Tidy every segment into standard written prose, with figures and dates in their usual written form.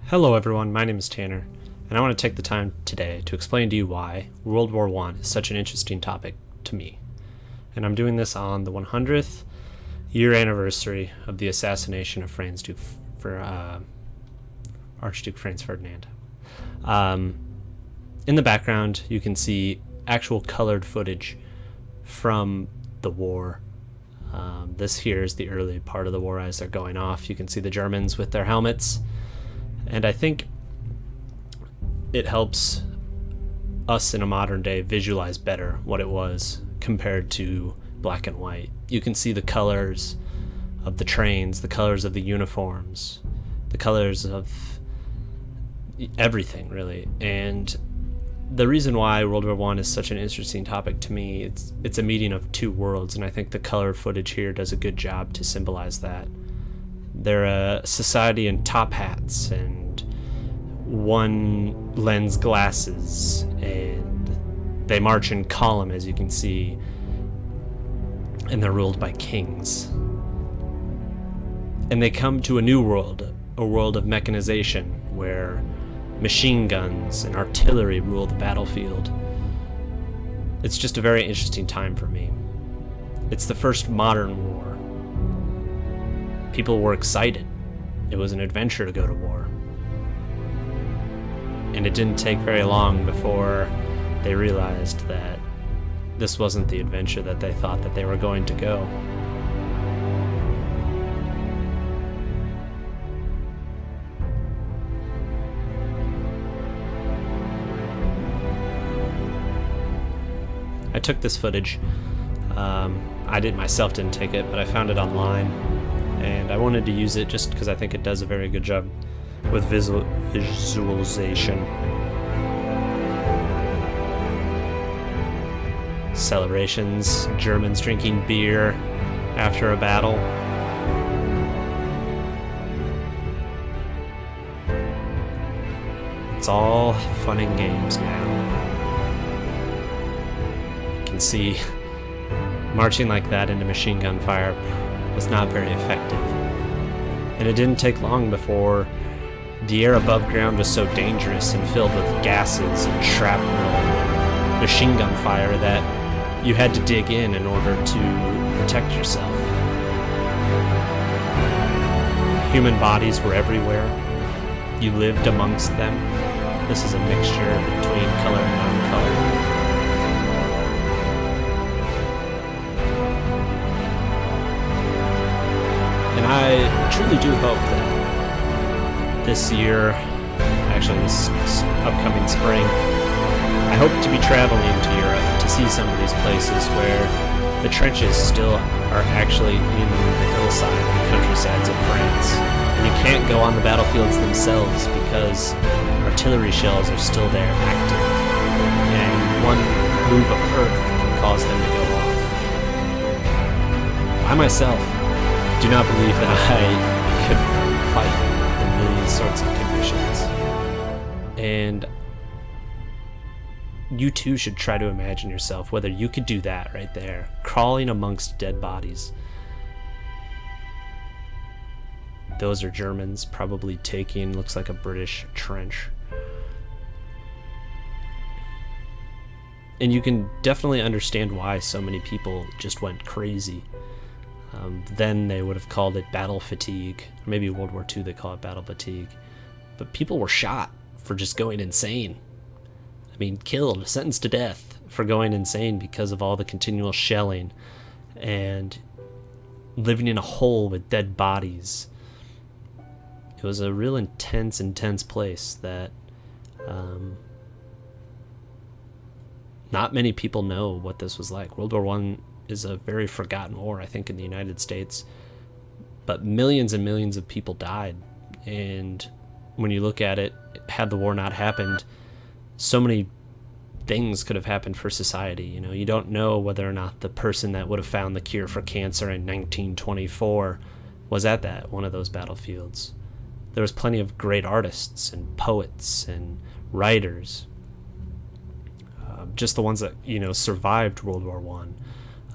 Hello everyone, my name is Tanner, and I want to take the time today to explain to you why World War I is such an interesting topic to me. And I'm doing this on the 100th year anniversary of the assassination of Archduke Franz Ferdinand. In the background, you can see actual colored footage from the war. This here is the early part of the war as they're going off. You can see the Germans with their helmets. And I think it helps us in a modern day visualize better what it was compared to black and white. You can see the colors of the trains, the colors of the uniforms, the colors of everything, really. And the reason why World War I is such an interesting topic to me, it's a meeting of two worlds, and I think the color footage here does a good job to symbolize that. They're a society in top hats and one lens glasses, and they march in column, as you can see, and they're ruled by kings. And they come to a new world, a world of mechanization, where machine guns and artillery rule the battlefield. It's just a very interesting time for me. It's the first modern war. People were excited. It was an adventure to go to war. And it didn't take very long before they realized that this wasn't the adventure that they thought that they were going to go. I took this footage. I didn't take it, but I found it online. And I wanted to use it just because I think it does a very good job with visualization. Celebrations, Germans drinking beer after a battle. It's all fun and games now. You can see marching like that into machine gun fire was not very effective. And it didn't take long before the air above ground was so dangerous and filled with gases and shrapnel and machine gun fire that you had to dig in order to protect yourself. Human bodies were everywhere. You lived amongst them. This is a mixture between color and non-color. And I truly do hope that this year, actually this upcoming spring, I hope to be traveling to Europe to see some of these places where the trenches still are actually in the hillside and the countrysides of France. And you can't go on the battlefields themselves because artillery shells are still there active. And one move of earth can cause them to go off. I myself do not believe that I could fight in these sorts of conditions. And you too should try to imagine yourself whether you could do that right there, crawling amongst dead bodies. Those are Germans probably taking, looks like a British trench. And you can definitely understand why so many people just went crazy. Then they would have called it battle fatigue. Or maybe World War II they call it battle fatigue. But people were shot for just going insane. I mean, killed, sentenced to death for going insane because of all the continual shelling and living in a hole with dead bodies. It was a real intense place that not many people know what this was like. World War I is a very forgotten war, I think, in the United States. But millions and millions of people died. And when you look at it, had the war not happened, so many things could have happened for society. You know, you don't know whether or not the person that would have found the cure for cancer in 1924 was at that one of those battlefields. There was plenty of great artists and poets and writers, just the ones that, survived World War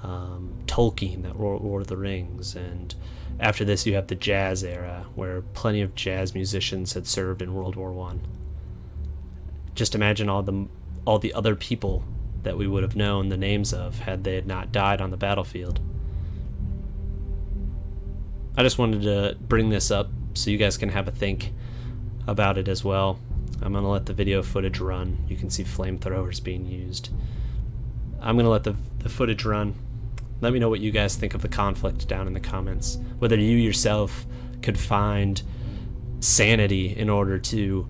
I. Tolkien that wrote Lord of the Rings, and after this you have the jazz era where plenty of jazz musicians had served in World War One. Just imagine all the other people that we would have known the names of had they not died on the battlefield. I just wanted to bring this up so you guys can have a think about it as well. I'm going to let the video footage run. You can see flamethrowers being used. I'm going to let the footage run. Let me know what you guys think of the conflict down in the comments. Whether you yourself could find sanity in order to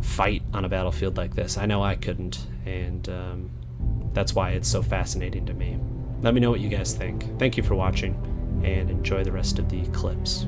fight on a battlefield like this. I know I couldn't, and that's why it's so fascinating to me. Let me know what you guys think. Thank you for watching, and enjoy the rest of the clips.